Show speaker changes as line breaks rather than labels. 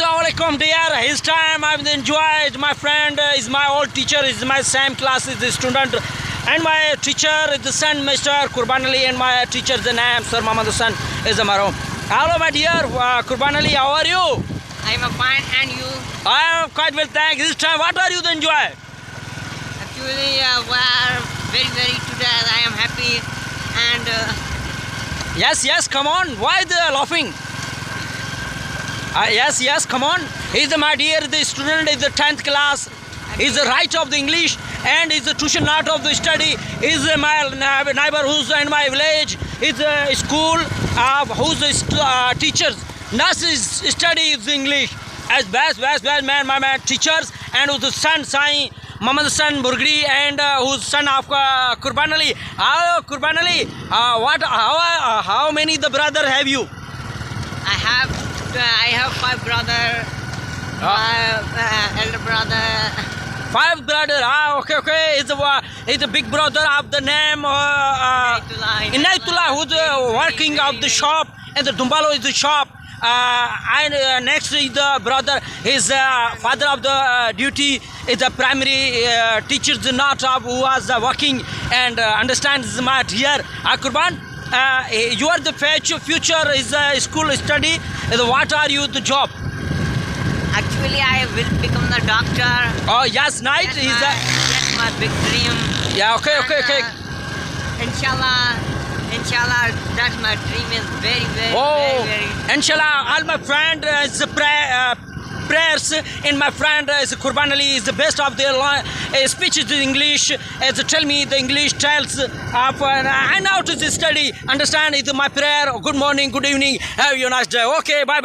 Assalamualaikum dear. His time I've enjoyed. My friend is my old teacher, is my same class is the student, and my teacher is the son Mr. Qurban Ali, and my teacher the name Sir Muhammad Hassan is the Marom. Hello my dear Qurban Ali, how are you?
I am fine, and you?
I am quite well, thanks. This time what are you to enjoy?
Actually, we are very today. I am happy, and
Yes, come on. Why the laughing? Yes, come on. He's my dear, the student is the 10th class. He's the right of the English, and he's the tuition not of the study. He's my neighbor who's in my village. He's a school who's the teachers. Nurses study is English. As best man, my man teachers, and who's the son Sai Muhammad Hassan Burgri, and who's son of Qurban Ali. How Qurban Ali? How many the brother have you?
I have 5 brothers. My elder brother.
5 brother. Okay. He's a big brother of the name Inayatullah, who's working of the shop, and the Dumbalo is the shop. And next is the brother, his father of the duty is the primary teacher, the not of who was working and understands math here. Qurban, you are the future is school study. What are you the job?
Actually, I will become the doctor.
Oh yes, night is
That's my big dream.
yeah. Okay.
Inshallah, that's my dream is very.
Inshallah, all my friend is prayers in my friend is Qurban Ali is the best of their speeches in English. As tell me the English tells I know to study. Understand is my prayer. Good morning, good evening. Have a nice day. Okay, bye.